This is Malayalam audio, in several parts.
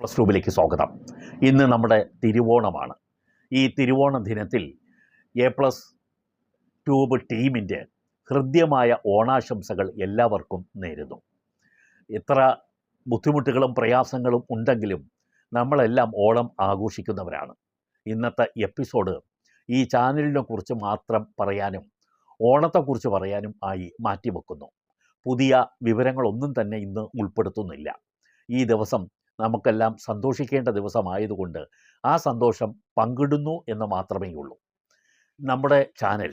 പ്ലസ് ട്യൂബിലേക്ക് സ്വാഗതം. ഇന്ന് നമ്മുടെ തിരുവോണമാണ്. ഈ തിരുവോണ ദിനത്തിൽ എ പ്ലസ് ട്യൂബ് ടീമിൻ്റെ ഹൃദ്യമായ ഓണാശംസകൾ എല്ലാവർക്കും നേരുന്നു. എത്ര ബുദ്ധിമുട്ടുകളും പ്രയാസങ്ങളും ഉണ്ടെങ്കിലും നമ്മളെല്ലാം ഓണം ആഘോഷിക്കുന്നവരാണ്. ഇന്നത്തെ എപ്പിസോഡ് ഈ ചാനലിനെ കുറിച്ച് മാത്രം പറയാനും ഓണത്തെക്കുറിച്ച് പറയാനും ആയി മാറ്റിവെക്കുന്നു. പുതിയ വിവരങ്ങളൊന്നും തന്നെ ഇന്ന് ഉൾപ്പെടുത്തുന്നില്ല. ഈ ദിവസം നമുക്കെല്ലാം സന്തോഷിക്കേണ്ട ദിവസമായതുകൊണ്ട് ആ സന്തോഷം പങ്കിടുന്നു എന്ന് മാത്രമേ ഉള്ളൂ. നമ്മുടെ ചാനൽ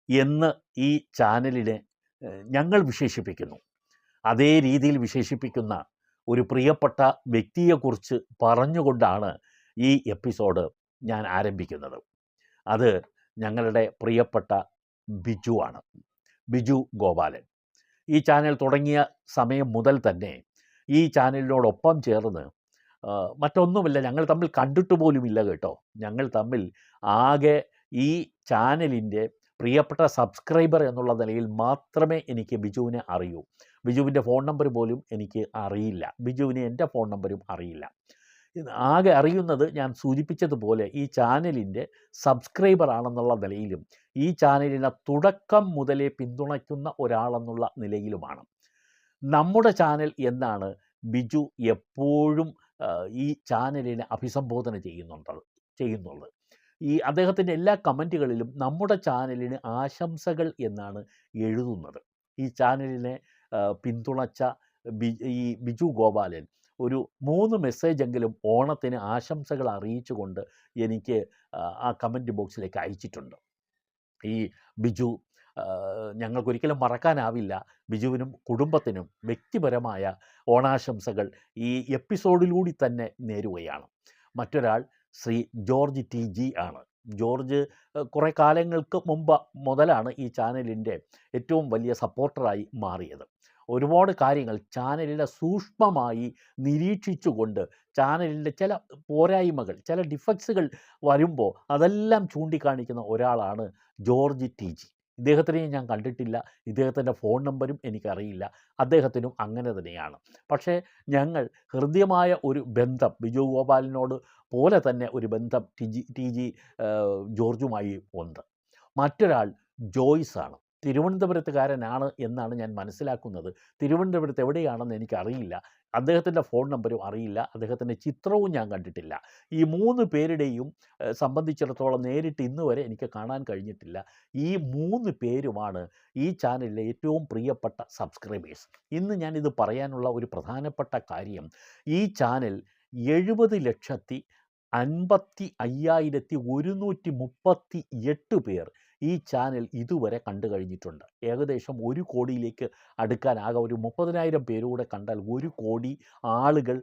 എന്ന് ഈ ചാനലിനെ ഞങ്ങൾ വിശേഷിപ്പിക്കുന്നു, അതേ രീതിയിൽ വിശേഷിപ്പിക്കുന്ന ഒരു പ്രിയപ്പെട്ട വ്യക്തിയെക്കുറിച്ച് പറഞ്ഞുകൊണ്ടാണ് ഈ എപ്പിസോഡ് ഞാൻ ആരംഭിക്കുന്നത്. അത് ഞങ്ങളുടെ പ്രിയപ്പെട്ട ബിജു ആണ്, ബിജു ഗോപാലൻ. ഈ ചാനൽ തുടങ്ങിയ സമയം മുതൽ തന്നെ ഈ ചാനലിനോടൊപ്പം ചേർന്ന് മറ്റൊന്നുമില്ല, ഞങ്ങൾ തമ്മിൽ കണ്ടിട്ട് പോലുമില്ല കേട്ടോ. ഞങ്ങൾ തമ്മിൽ ആകെ ഈ ചാനലിൻ്റെ പ്രിയപ്പെട്ട സബ്സ്ക്രൈബർ എന്നുള്ള നിലയിൽ മാത്രമേ എനിക്ക് ബിജുവിനെ അറിയൂ. ബിജുവിൻ്റെ ഫോൺ നമ്പർ പോലും എനിക്ക് അറിയില്ല. ബിജുവിന് എൻ്റെ ഫോൺ നമ്പരും അറിയില്ല. ആകെ അറിയുന്നത് ഞാൻ സൂചിപ്പിച്ചതുപോലെ ഈ ചാനലിൻ്റെ സബ്സ്ക്രൈബർ ആണെന്നുള്ള നിലയിലും ഈ ചാനലിനെ തുടക്കം മുതലേ പിന്തുണയ്ക്കുന്ന ഒരാളെന്നുള്ള നിലയിലുമാണ്. നമ്മുടെ ചാനൽ എന്നാണ് ബിജു എപ്പോഴും ഈ ചാനലിനെ അഭിസംബോധന ചെയ്യുന്നുള്ളത്. ഈ അദ്ദേഹത്തിൻ്റെ എല്ലാ കമൻറ്റുകളിലും നമ്മുടെ ചാനലിന് ആശംസകൾ എന്നാണ് എഴുതുന്നത്. ഈ ചാനലിനെ പിന്തുണച്ച ഈ ബിജു ഗോപാലൻ ഒരു 3 മെസ്സേജെങ്കിലും ഓണത്തിന് ആശംസകൾ അറിയിച്ചുകൊണ്ട് എനിക്ക് ആ കമൻറ്റ് ബോക്സിലേക്ക് അയച്ചിട്ടുണ്ട്. ഈ ബിജു ഞങ്ങൾക്കൊരിക്കലും മറക്കാനാവില്ല. ബിജുവിനും കുടുംബത്തിനും വ്യക്തിപരമായ ഓണാശംസകൾ ഈ എപ്പിസോഡിലൂടെ തന്നെ നേരുകയാണ്. മറ്റൊരാൾ ശ്രീ ജോർജ് TG ആണ്. ജോർജ് കുറേ കാലങ്ങൾക്ക് മുതലാണ് ഈ ചാനലിൻ്റെ ഏറ്റവും വലിയ സപ്പോർട്ടറായി മാറിയത്. ഒരുപാട് കാര്യങ്ങൾ ചാനലിനെ സൂക്ഷ്മമായി നിരീക്ഷിച്ചുകൊണ്ട് ചാനലിൻ്റെ ചില പോരായ്മകൾ, ചില ഡിഫക്ട്സുകൾ വരുമ്പോൾ അതെല്ലാം ചൂണ്ടിക്കാണിക്കുന്ന ഒരാളാണ് ജോർജ് TG. ഇദ്ദേഹത്തിനെ ഞാൻ കണ്ടിട്ടില്ല, ഇദ്ദേഹത്തിൻ്റെ ഫോൺ നമ്പരും എനിക്കറിയില്ല. അദ്ദേഹത്തിനും അങ്ങനെ തന്നെയാണ്. പക്ഷേ ഞങ്ങൾ ഹൃദ്യമായ ഒരു ബന്ധം ബിജു ഗോപാലിനോട് പോലെ തന്നെ ഒരു ബന്ധം TG ജോർജുമായി ഉണ്ട്. മറ്റൊരാൾ ജോയ്സ് ആണ്. തിരുവനന്തപുരത്തുകാരനാണ് എന്നാണ് ഞാൻ മനസ്സിലാക്കുന്നത്. തിരുവനന്തപുരത്ത് എവിടെയാണെന്ന് എനിക്കറിയില്ല. അദ്ദേഹത്തിൻ്റെ ഫോൺ നമ്പരും അറിയില്ല, അദ്ദേഹത്തിൻ്റെ ചിത്രവും ഞാൻ കണ്ടിട്ടില്ല. ഈ 3 പേരുടെയും സംബന്ധിച്ചിടത്തോളം നേരിട്ട് ഇന്ന് വരെ എനിക്ക് കാണാൻ കഴിഞ്ഞിട്ടില്ല. ഈ 3 പേരുമാണ് ഈ ചാനലിലെ ഏറ്റവും പ്രിയപ്പെട്ട സബ്സ്ക്രൈബേഴ്സ്. ഇന്ന് ഞാനിത് പറയാനുള്ള ഒരു പ്രധാനപ്പെട്ട കാര്യം, ഈ ചാനൽ 70,55,138 പേർ ഈ ചാനൽ ഇതുവരെ കണ്ടു കഴിഞ്ഞിട്ടുണ്ട്. ഏകദേശം 1 കോടിയിലേക്ക് അടുക്കാനാകെ ഒരു 30,000 പേരൂടെ കണ്ടാൽ 1 കോടി ആളുകൾ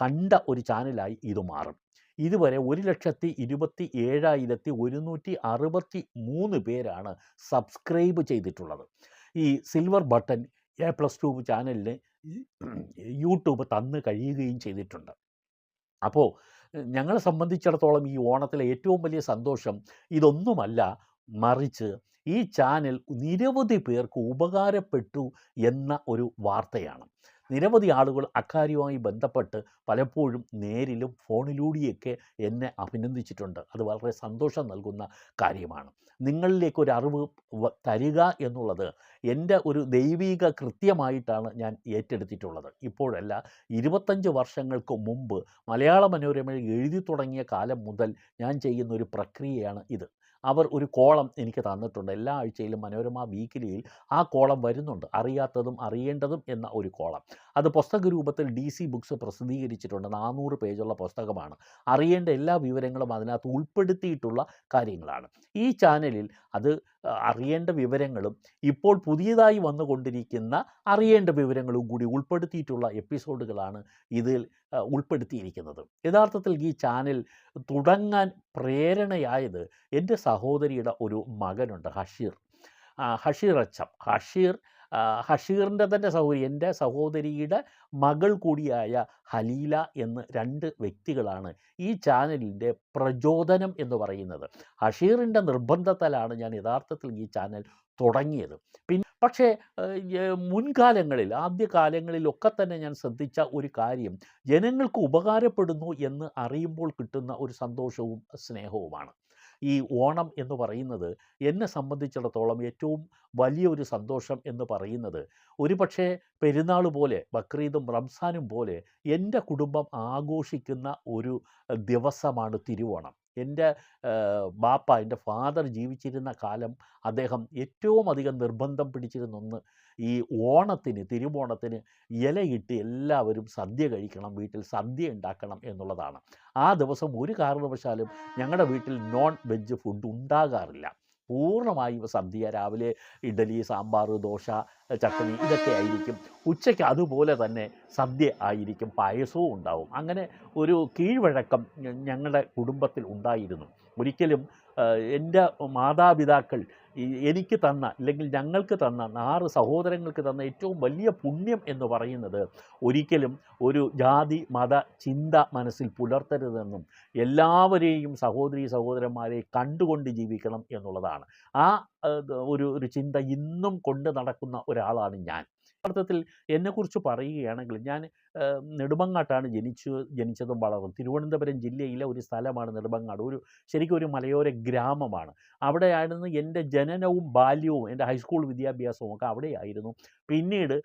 കണ്ട ഒരു ചാനലായി ഇത് മാറും. ഇതുവരെ 1,27,163 പേരാണ് സബ്സ്ക്രൈബ് ചെയ്തിട്ടുള്ളത്. ഈ silver button A plus tube ചാനലിന് യൂട്യൂബ് തന്നു കഴിയുകയും ചെയ്തിട്ടുണ്ട്. അപ്പോൾ ഞങ്ങളെ സംബന്ധിച്ചിടത്തോളം ഈ ഓണത്തിലെ ഏറ്റവും വലിയ സന്തോഷം ഇതൊന്നുമല്ല, മറിച്ച് ഈ ചാനൽ നിരവധി പേർക്ക് ഉപകാരപ്പെട്ടു എന്ന ഒരു വാർത്തയാണ്. നിരവധി ആളുകൾ അക്കാര്യവുമായി ബന്ധപ്പെട്ട് പലപ്പോഴും നേരിലും ഫോണിലൂടെയൊക്കെ എന്നെ അഭിനന്ദിച്ചിട്ടുണ്ട്. അത് വളരെ സന്തോഷം നൽകുന്ന കാര്യമാണ്. നിങ്ങളിലേക്കൊരു അറിവ് തരിക എന്നുള്ളത് എൻ്റെ ഒരു ദൈവിക കൃത്യമായിട്ടാണ് ഞാൻ ഏറ്റെടുത്തിട്ടുള്ളത്. ഇപ്പോഴല്ല, 25 വർഷങ്ങൾക്ക് മുമ്പ് മലയാള മനോരമയിൽ എഴുതി തുടങ്ങിയ കാലം മുതൽ ഞാൻ ചെയ്യുന്ന ഒരു പ്രക്രിയയാണ് ഇത്. അവർ ഒരു കോളം എനിക്ക് തന്നിട്ടുണ്ട്. എല്ലാ ആഴ്ചയിലും മനോരമ വീക്കിലിയിൽ ആ കോളം വരുന്നുണ്ട്, അറിയാത്തതും അറിയേണ്ടതും എന്ന ഒരു കോളം. അത് പുസ്തക രൂപത്തിൽ DC ബുക്സ് പ്രസിദ്ധീകരിച്ചിട്ടുണ്ട്. 400 പേജുള്ള പുസ്തകമാണ്. അറിയേണ്ട എല്ലാ വിവരങ്ങളും അതിനകത്ത് ഉൾപ്പെടുത്തിയിട്ടുള്ള കാര്യങ്ങളാണ്. ഈ ചാനലിൽ അത് അറിയേണ്ട വിവരങ്ങളും ഇപ്പോൾ പുതിയതായി വന്നുകൊണ്ടിരിക്കുന്ന അറിയേണ്ട വിവരങ്ങളും കൂടി ഉൾപ്പെടുത്തിയിട്ടുള്ള എപ്പിസോഡുകളാണ് ഇതിൽ ഉൾപ്പെടുത്തിയിരിക്കുന്നത്. യഥാർത്ഥത്തിൽ ഈ ചാനൽ തുടങ്ങാൻ പ്രേരണയായത് എൻ്റെ സഹോദരിയുടെ ഒരു മകനുണ്ട്, ഹഷീർ അച്ചം. ഹഷീറിൻ്റെ തന്നെ സഹോദരി, എൻ്റെ സഹോദരിയുടെ മകൾ കൂടിയായ ഹലീല എന്ന് 2 വ്യക്തികളാണ് ഈ ചാനലിൻ്റെ പ്രചോദനം എന്ന് പറയുന്നത്. ഹഷീറിൻ്റെ നിർബന്ധത്താലാണ് ഞാൻ യഥാർത്ഥത്തിൽ ഈ ചാനൽ തുടങ്ങിയത്. പക്ഷേ മുൻകാലങ്ങളിൽ ആദ്യകാലങ്ങളിലൊക്കെ തന്നെ ഞാൻ ശ്രദ്ധിച്ച ഒരു കാര്യം, ജനങ്ങൾക്ക് ഉപകാരപ്പെടുന്നു എന്ന് അറിയുമ്പോൾ കിട്ടുന്ന ഒരു സന്തോഷവും സ്നേഹവുമാണ്. ഈ ഓണം എന്ന് പറയുന്നത് എന്നെ സംബന്ധിച്ചിടത്തോളം ഏറ്റവും വലിയൊരു സന്തോഷം എന്ന് പറയുന്നത്, ഒരുപക്ഷേ പെരുന്നാൾ പോലെ, ബക്രീദും റംസാനും പോലെ എൻ്റെ കുടുംബം ആഘോഷിക്കുന്ന ഒരു ദിവസമാണ് തിരുവോണം. എൻ്റെ ബാപ്പ, എൻ്റെ ഫാദർ ജീവിച്ചിരുന്ന കാലം അദ്ദേഹം ഏറ്റവും അധികം നിർബന്ധം പിടിച്ചിരുന്ന ഒന്ന് ഈ ഓണത്തിന്, തിരുവോണത്തിന് ഇലയിട്ട് എല്ലാവരും സദ്യ കഴിക്കണം, വീട്ടിൽ സദ്യ ഉണ്ടാക്കണം എന്നുള്ളതാണ്. ആ ദിവസം ഒരു കാരണവശാലും ഞങ്ങളുടെ വീട്ടിൽ നോൺ വെജ് ഫുഡ് ഉണ്ടാകാറില്ല. പൂർണ്ണമായും സദ്യ. രാവിലെ ഇഡ്ഡലി, സാമ്പാർ, ദോശ, ചട്നി ഇതൊക്കെ ആയിരിക്കും. ഉച്ചയ്ക്ക് അതുപോലെ തന്നെ സദ്യ ആയിരിക്കും, പായസവും ഉണ്ടാവും. അങ്ങനെ ഒരു കീഴ്വഴക്കം ഞങ്ങളുടെ കുടുംബത്തിൽ ഉണ്ടായിരുന്നു. ഒരിക്കലും എൻ്റെ മാതാപിതാക്കൾ എനിക്ക് തന്ന, അല്ലെങ്കിൽ ഞങ്ങൾക്ക് തന്ന, 6 സഹോദരങ്ങൾക്ക് തന്ന ഏറ്റവും വലിയ പുണ്യം എന്ന് പറയുന്നത്, ഒരിക്കലും ഒരു ജാതി മത ചിന്ത മനസ്സിൽ പുലർത്തരുതെന്നും എല്ലാവരെയും സഹോദരീ സഹോദരന്മാരെ കണ്ടുകൊണ്ട് ജീവിക്കണം എന്നുള്ളതാണ്. ആ ഒരു ചിന്ത ഇന്നും കൊണ്ട് നടക്കുന്ന ഒരാളാണ് ഞാൻ. യഥാർത്ഥത്തിൽ എന്നെക്കുറിച്ച് പറയുകയാണെങ്കിൽ, ഞാൻ നെടുമങ്ങാട്ടാണ് ജനിച്ചതും വളർന്നതും. തിരുവനന്തപുരം ജില്ലയിലെ ഒരു സ്ഥലമാണ് നെടുമങ്ങാട്. ശരിക്കും ഒരു മലയോര ഗ്രാമമാണ്. അവിടെയായിരുന്നു എൻ്റെ ജനനവും ബാല്യവും, എൻ്റെ ഹൈസ്കൂൾ വിദ്യാഭ്യാസവും ഒക്കെ അവിടെയായിരുന്നു. പിന്നീട്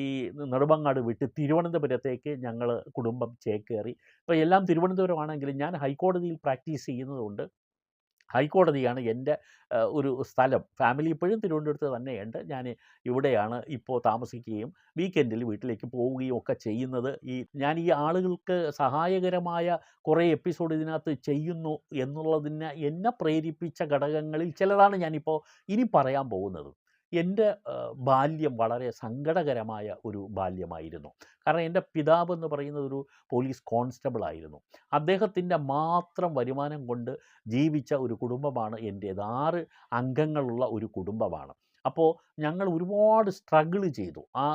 ഈ നെടുമങ്ങാട് വിട്ട് തിരുവനന്തപുരത്തേക്ക് ഞങ്ങൾ കുടുംബം ചേക്കേറി. ഇപ്പോൾ എല്ലാം തിരുവനന്തപുരമാണെങ്കിലും ഞാൻ ഹൈക്കോടതിയിൽ പ്രാക്ടീസ് ചെയ്യുന്നതുകൊണ്ട് ഹൈക്കോടതിയാണ് എൻ്റെ ഒരു സ്ഥലം. ഫാമിലി ഇപ്പോഴും തിരുവനന്തപുരത്ത് തന്നെയുണ്ട്. ഞാൻ ഇവിടെയാണ് ഇപ്പോൾ താമസിക്കുകയും വീക്കെൻഡിൽ വീട്ടിലേക്ക് പോവുകയും ഒക്കെ ചെയ്യുന്നത്. ഞാൻ ഈ ആളുകൾക്ക് സഹായകരമായ കുറേ എപ്പിസോഡ് ഇതിനകത്ത് ചെയ്യുന്നു എന്നുള്ളതിന് എന്നെ പ്രേരിപ്പിച്ച ഘടകങ്ങളിൽ ചിലതാണ് ഞാനിപ്പോൾ ഇനി പറയാൻ പോകുന്നത്. എൻ്റെ ബാല്യം വളരെ സങ്കടകരമായ ഒരു ബാല്യമായിരുന്നു. കാരണം എൻ്റെ പിതാവ് എന്ന് പറയുന്നത് ഒരു പോലീസ് കോൺസ്റ്റബിൾ ആയിരുന്നു. അദ്ദേഹത്തിൻ്റെ മാത്രം വരുമാനം കൊണ്ട് ജീവിച്ച ഒരു കുടുംബമാണ് എൻ്റേത്. 6 അംഗങ്ങളുള്ള ഒരു കുടുംബമാണ്. അപ്പോൾ ഞങ്ങൾ ഒരുപാട് സ്ട്രഗിൾ ചെയ്തു. ആ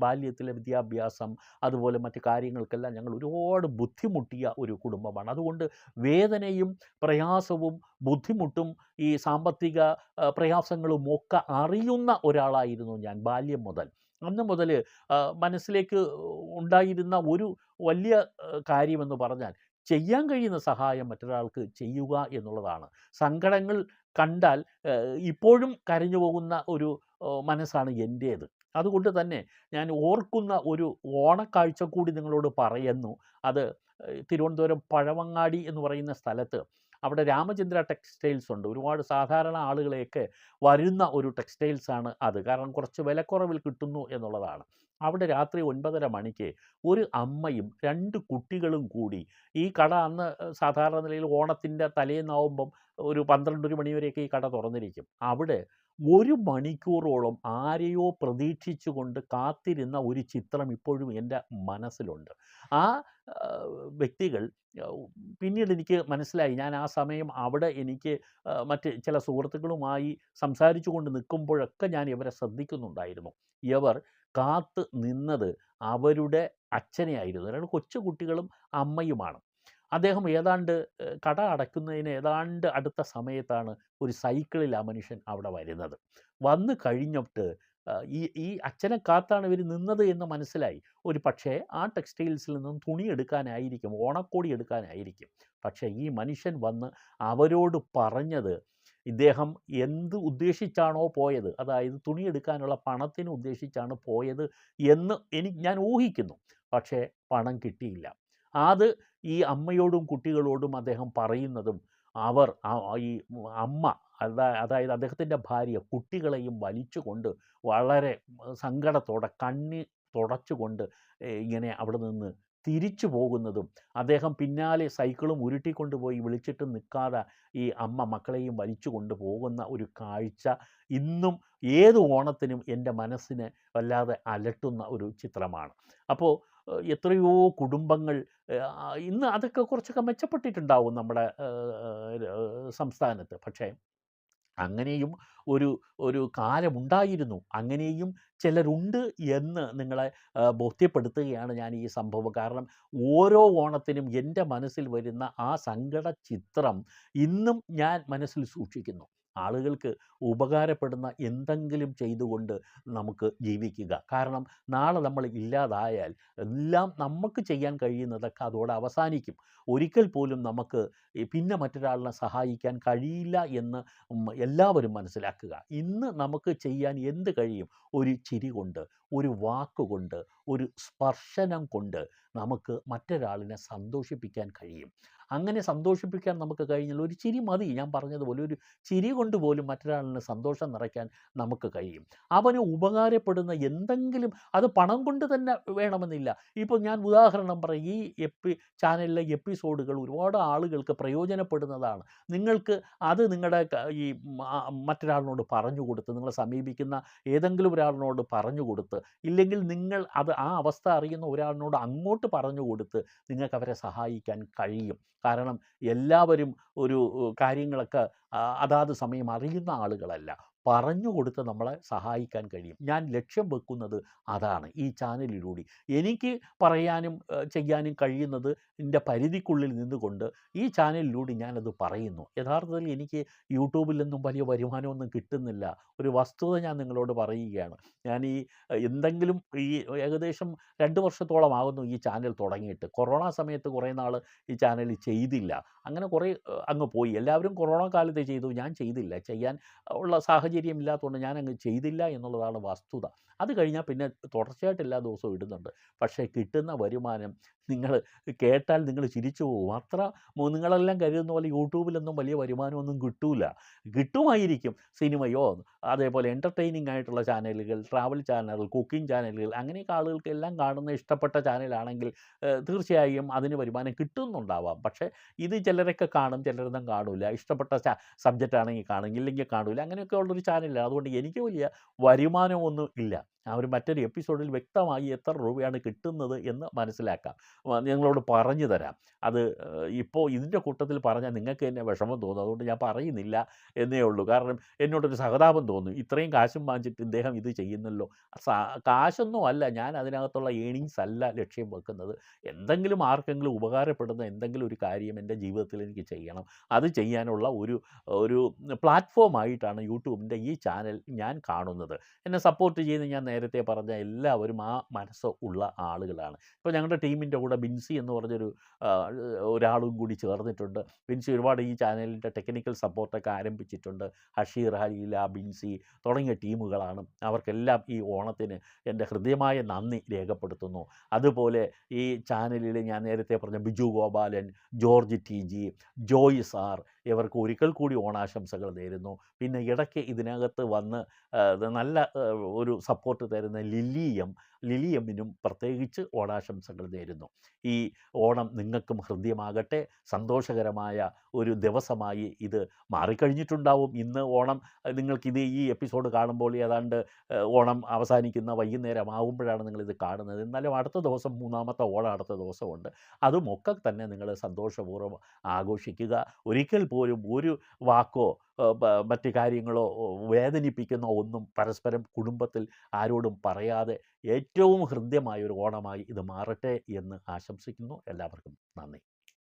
ബാല്യത്തിലെ വിദ്യാഭ്യാസം, അതുപോലെ മറ്റ് കാര്യങ്ങൾക്കെല്ലാം ഞങ്ങൾ ഒരുപാട് ബുദ്ധിമുട്ടിയ ഒരു കുടുംബമാണ്. അതുകൊണ്ട് വേദനയും പ്രയാസവും ബുദ്ധിമുട്ടും ഈ സാമ്പത്തിക പ്രയാസങ്ങളും ഒക്കെ അറിയുന്ന ഒരാളായിരുന്നു ഞാൻ ബാല്യം മുതൽ. അന്ന് മുതൽ മനസ്സിലേക്ക് ഉണ്ടായിരുന്ന ഒരു വലിയ കാര്യമെന്ന് പറഞ്ഞാൽ, ചെയ്യാൻ കഴിയുന്ന സഹായം മറ്റൊരാൾക്ക് ചെയ്യുക എന്നുള്ളതാണ്. സങ്കടങ്ങൾ കണ്ടാൽ ഇപ്പോഴും കരഞ്ഞു പോകുന്ന ഒരു മനസ്സാണ് എൻ്റേത്. അതുകൊണ്ട് തന്നെ ഞാൻ ഓർക്കുന്ന ഒരു ഓണക്കാഴ്ച കൂടി നിങ്ങളോട് പറയുന്നു. അത് തിരുവനന്തപുരം പഴവങ്ങാടി എന്ന് പറയുന്ന സ്ഥലത്ത്, അവിടെ രാമചന്ദ്ര ടെക്സ്റ്റൈൽസ് ഉണ്ട്. ഒരുപാട് സാധാരണ ആളുകളെയൊക്കെ വരുന്ന ഒരു ടെക്സ്റ്റൈൽസാണ് അത്. കാരണം കുറച്ച് വിലക്കുറവിൽ കിട്ടുന്നു എന്നുള്ളതാണ്. അവിടെ രാത്രി 9:30 മണിക്ക് ഒരു അമ്മയും 2 കുട്ടികളും കൂടി, ഈ കട അന്ന് സാധാരണ നിലയിൽ ഓണത്തിൻ്റെ തലേന്നാവുമ്പം ഒരു 12 മണി വരെയൊക്കെ ഈ കട തുറന്നിരിക്കും. അവിടെ 1 മണിക്കൂറോളം ആരെയോ പ്രതീക്ഷിച്ചുകൊണ്ട് കാത്തിരുന്ന ഒരു ചിത്രം ഇപ്പോഴും എൻ്റെ മനസ്സിലുണ്ട്. ആ വ്യക്തികൾ പിന്നീട് എനിക്ക് മനസ്സിലായി. ഞാൻ ആ സമയം അവിടെ എനിക്ക് മറ്റ് ചില സുഹൃത്തുക്കളുമായി സംസാരിച്ചു കൊണ്ട് നിൽക്കുമ്പോഴൊക്കെ ഞാൻ ഇവരെ ശ്രദ്ധിക്കുന്നുണ്ടായിരുന്നു. ഇവർ കാത്ത് നിന്നത് അവരുടെ അച്ഛനെ ആയിരുന്നു. 2 കൊച്ചു കുട്ടികളും അമ്മയുമാണ്. അദ്ദേഹം ഏതാണ്ട് കട അടയ്ക്കുന്നതിന് ഏതാണ്ട് അടുത്ത സമയത്താണ് ഒരു സൈക്കിളിൽ ആ മനുഷ്യൻ അവിടെ വരുന്നത്. വന്നു കഴിഞ്ഞിട്ട് ഈ അച്ഛനെ കാത്താണ് ഇവർ നിന്നത് എന്ന് മനസ്സിലായി. ഒരു പക്ഷേ ആ ടെക്സ്റ്റൈൽസിൽ നിന്നും തുണി എടുക്കാനായിരിക്കും, ഓണക്കോടി എടുക്കാനായിരിക്കും. പക്ഷേ ഈ മനുഷ്യൻ വന്ന് അവരോട് പറഞ്ഞത്, ഇദ്ദേഹം എന്ത് ഉദ്ദേശിച്ചാണോ പോയത്, അതായത് തുണി എടുക്കാനുള്ള പണത്തിന് ഉദ്ദേശിച്ചാണ് പോയത് എന്ന് ഞാൻ ഊഹിക്കുന്നു. പക്ഷേ പണം കിട്ടിയില്ല. അത് ഈ അമ്മയോടും കുട്ടികളോടും അദ്ദേഹം പറയുന്നതും, അവർ ഈ അമ്മ, അതായത് അദ്ദേഹത്തിൻ്റെ ഭാര്യ കുട്ടികളെയും വലിച്ചുകൊണ്ട് വളരെ സങ്കടത്തോടെ കണ്ണീർ തുടച്ചുകൊണ്ട് ഇങ്ങനെ അവിടെ നിന്ന് തിരിച്ചു പോകുന്നതും, അദ്ദേഹം പിന്നാലെ സൈക്കിളും ഉരുട്ടിക്കൊണ്ടുപോയി വിളിച്ചിട്ട് നിൽക്കാതെ ഈ അമ്മ മക്കളെയും വലിച്ചു കൊണ്ടുപോകുന്ന ഒരു കാഴ്ച ഇന്നും ഏത് ഓണത്തിനും എൻ്റെ മനസ്സിനെ വല്ലാതെ അലട്ടുന്ന ഒരു ചിത്രമാണ്. അപ്പോൾ എത്രയോ കുടുംബങ്ങൾ ഇന്ന് അതൊക്കെ കുറച്ചൊക്കെ മെച്ചപ്പെട്ടിട്ടുണ്ടാവും നമ്മുടെ സംസ്ഥാനത്ത്. പക്ഷേ അങ്ങനെയും ഒരു കാലമുണ്ടായിരുന്നു, അങ്ങനെയും ചിലരുണ്ട് എന്ന് നിങ്ങളെ ബോധ്യപ്പെടുത്തുകയാണ് ഞാൻ ഈ സംഭവം. കാരണം ഓരോ ഓണത്തിനും എൻ്റെ മനസ്സിൽ വരുന്ന ആ സങ്കട ചിത്രം ഇന്നും ഞാൻ മനസ്സിൽ സൂക്ഷിക്കുന്നു. ആളുകൾക്ക് ഉപകാരപ്പെടുന്ന എന്തെങ്കിലും ചെയ്തുകൊണ്ട് നമുക്ക് ജീവിക്കുക. കാരണം നാളെ നമ്മൾ ഇല്ലാതായാൽ എല്ലാം നമുക്ക് ചെയ്യാൻ കഴിയുന്നതൊക്കെ അതോടെ അവസാനിക്കും. ഒരിക്കൽ പോലും നമുക്ക് പിന്നെ മറ്റൊരാളിനെ സഹായിക്കാൻ കഴിയില്ല എന്ന് എല്ലാവരും മനസ്സിലാക്കുക. ഇന്ന് നമുക്ക് ചെയ്യാൻ എന്ത് കഴിയും? ഒരു ചിരി കൊണ്ട്, ഒരു വാക്കുകൊണ്ട്, ഒരു സ്പർശനം കൊണ്ട് നമുക്ക് മറ്റൊരാളിനെ സന്തോഷിപ്പിക്കാൻ കഴിയും. അങ്ങനെ സന്തോഷിപ്പിക്കാൻ നമുക്ക് കഴിഞ്ഞാൽ ഒരു ചിരി മതി. ഞാൻ പറഞ്ഞതുപോലെ ഒരു ചിരി കൊണ്ട് പോലും മറ്റൊരാളിന് സന്തോഷം നിറയ്ക്കാൻ നമുക്ക് കഴിയും. അവന് ഉപകാരപ്പെടുന്ന എന്തെങ്കിലും, അത് പണം കൊണ്ട് തന്നെ വേണമെന്നില്ല. ഇപ്പോൾ ഞാൻ ഉദാഹരണം പറയാം, ഈ ചാനലിലെ എപ്പിസോഡുകൾ ഒരുപാട് ആളുകൾക്ക് പ്രയോജനപ്പെടുന്നതാണ്. നിങ്ങൾക്ക് അത് നിങ്ങളുടെ ഈ മറ്റൊരാളിനോട് പറഞ്ഞു കൊടുത്ത്, നിങ്ങളെ സമീപിക്കുന്ന ഏതെങ്കിലും ഒരാളിനോട് പറഞ്ഞു കൊടുത്ത്, ഇല്ലെങ്കിൽ നിങ്ങൾ അത് ആ അവസ്ഥ അറിയുന്ന ഒരാളിനോട് അങ്ങോട്ട് പറഞ്ഞു കൊടുത്ത് നിങ്ങൾക്ക് അവരെ സഹായിക്കാൻ കഴിയും. കാരണം എല്ലാവരും ഒരു കാര്യങ്ങളൊക്കെ അതാത് സമയം അറിയുന്ന ആളുകളല്ല. പറഞ്ഞു കൊടുത്ത് നമ്മളെ സഹായിക്കാൻ കഴിയും. ഞാൻ ലക്ഷ്യം വെക്കുന്നത് അതാണ് ഈ ചാനലിലൂടെ. എനിക്ക് പറയാനും ചെയ്യാനും കഴിയുന്നത് എൻ്റെ പരിധിക്കുള്ളിൽ നിന്നുകൊണ്ട് ഈ ചാനലിലൂടെ ഞാനത് പറയുന്നു. യഥാർത്ഥത്തിൽ എനിക്ക് യൂട്യൂബിൽ നിന്നും വലിയ വരുമാനമൊന്നും കിട്ടുന്നില്ല. ഒരു വസ്തുത ഞാൻ നിങ്ങളോട് പറയുകയാണ്. ഞാൻ ഈ എന്തെങ്കിലും ഈ ഏകദേശം 2 വർഷത്തോളമാകുന്നു ഈ ചാനൽ തുടങ്ങിയിട്ട്. കൊറോണ സമയത്ത് കുറേ നാൾ ഈ ചാനൽ ചെയ്തില്ല. അങ്ങനെ കുറേ അങ്ങ് പോയി. എല്ലാവരും കൊറോണ കാലത്ത് ചെയ്തു, ഞാൻ ചെയ്തില്ല. ചെയ്യാൻ ഉള്ള സാഹചര്യം ഇല്ലാത്തതുകൊണ്ട് ഞാനങ്ങ് ചെയ്തില്ല എന്നുള്ളതാണ് വസ്തുത. അത് കഴിഞ്ഞാൽ പിന്നെ തുടർച്ചയായിട്ട് എല്ലാ ദിവസവും ഇടുന്നുണ്ട്. പക്ഷേ കിട്ടുന്ന വരുമാനം നിങ്ങൾ കേട്ടാൽ നിങ്ങൾ ചിരിച്ചു പോകും. അത്ര നിങ്ങളെല്ലാം കരുതുന്ന പോലെ യൂട്യൂബിലൊന്നും വലിയ വരുമാനമൊന്നും കിട്ടൂല. കിട്ടുമായിരിക്കും സിനിമയോ അതേപോലെ എൻ്റർടൈനിങ് ആയിട്ടുള്ള ചാനലുകൾ, ട്രാവൽ ചാനലുകൾ, കുക്കിംഗ് ചാനലുകൾ, അങ്ങനെയൊക്കെ ആളുകൾക്ക് എല്ലാം കാണുന്ന ഇഷ്ടപ്പെട്ട ചാനലാണെങ്കിൽ തീർച്ചയായും അതിന് വരുമാനം കിട്ടുന്നുണ്ടാവാം. പക്ഷേ ഇത് ചിലരൊക്കെ കാണും, ചിലരൊന്നും കാണില്ല. ഇഷ്ടപ്പെട്ട സബ്ജക്റ്റ് ആണെങ്കിൽ കാണും, ഇല്ലെങ്കിൽ കാണില്ല. അങ്ങനെയൊക്കെ ഉള്ളൊരു ചാനലാണ്. അതുകൊണ്ട് എനിക്ക് വലിയ വരുമാനമൊന്നും ഇല്ല. ആ ഒരു മറ്റൊരു എപ്പിസോഡിൽ വ്യക്തമായി എത്ര രൂപയാണ് കിട്ടുന്നത് എന്ന് മനസ്സിലാക്കാം. നിങ്ങളോട് പറഞ്ഞു തരാം. അത് ഇപ്പോൾ ഇതിൻ്റെ കൂട്ടത്തിൽ പറഞ്ഞാൽ നിങ്ങൾക്ക് തന്നെ വിഷമം തോന്നും. അതുകൊണ്ട് ഞാൻ പറയുന്നില്ല എന്നേ ഉള്ളൂ. കാരണം എന്നോടൊരു സഹതാപം തോന്നും. ഇത്രയും കാശും വാങ്ങിച്ചിട്ട് ഇദ്ദേഹം ഇത് ചെയ്യുന്നല്ലോ. കാശൊന്നും അല്ല, ഞാൻ അതിനകത്തുള്ള ഏണിങ്സ് അല്ല ലക്ഷ്യം വെക്കുന്നത്. എന്തെങ്കിലും ആർക്കെങ്കിലും ഉപകാരപ്പെടുന്ന എന്തെങ്കിലും ഒരു കാര്യം എൻ്റെ ജീവിതത്തിൽ എനിക്ക് ചെയ്യണം. അത് ചെയ്യാനുള്ള ഒരു ഒരു പ്ലാറ്റ്ഫോമായിട്ടാണ് യൂട്യൂബിൻ്റെ ഈ ചാനൽ ഞാൻ കാണുന്നത്. എന്നെ സപ്പോർട്ട് ചെയ്യുന്ന ഞാൻ നേരത്തെ പറഞ്ഞ എല്ലാവരും ആ മനസ്സ് ഉള്ള ആളുകളാണ്. ഇപ്പോൾ ഞങ്ങളുടെ ടീമിൻ്റെ കൂടെ ബിൻസി എന്ന് പറഞ്ഞൊരു ഒരാളും കൂടി ചേർന്നിട്ടുണ്ട്. ബിൻസി ഒരുപാട് ഈ ചാനലിൻ്റെ ടെക്നിക്കൽ സപ്പോർട്ടൊക്കെ ആരംഭിച്ചിട്ടുണ്ട്. ഹഷീർ, ഹലീല, ബിൻസി തുടങ്ങിയ ടീമുകളാണ്. അവർക്കെല്ലാം ഈ ഓണത്തിന് എൻ്റെ ഹൃദ്യമായ നന്ദി രേഖപ്പെടുത്തുന്നു. അതുപോലെ ഈ ചാനലിൽ ഞാൻ നേരത്തെ പറഞ്ഞ Biju Gopalan, George TG, Joy sir, ഇവർക്ക് ഒരിക്കൽ കൂടി ഓണാശംസകൾ നേരുന്നു. പിന്നെ ഇടയ്ക്ക് ഇതിനകത്ത് വന്ന് നല്ല ഒരു സപ്പോർട്ട് തരുന്ന ലിലിയമ്മിനും പ്രത്യേകിച്ച് ഓണാശംസകൾ നേരുന്നു. ഈ ഓണം നിങ്ങൾക്കും ഹൃദ്യമാകട്ടെ. സന്തോഷകരമായ ഒരു ദിവസമായി ഇത് മാറിക്കഴിഞ്ഞിട്ടുണ്ടാവും. ഇന്ന് ഓണം നിങ്ങൾക്കിത് ഈ എപ്പിസോഡ് കാണുമ്പോൾ ഏതാണ്ട് ഓണം അവസാനിക്കുന്ന വൈകുന്നേരം ആകുമ്പോഴാണ് നിങ്ങളിത് കാണുന്നത്. എന്നാലും അടുത്ത ദിവസം 3ാമത്തെ ഓണം അടുത്ത ദിവസമുണ്ട്. അതുമൊക്കെ തന്നെ നിങ്ങൾ സന്തോഷപൂർവ്വം ആഘോഷിക്കുക. ഒരിക്കൽ പോലും ഒരു വാക്കോ മറ്റ് കാര്യങ്ങളോ വേദനിപ്പിക്കുന്ന ഒന്നും പരസ്പരം കുടുംബത്തിൽ ആരോടും പറയാതെ ഏറ്റവും ഹൃദ്യമായൊരു ഓണമായി ഇത് മാറട്ടെ എന്ന് ആശംസിക്കുന്നു. എല്ലാവർക്കും നന്ദി.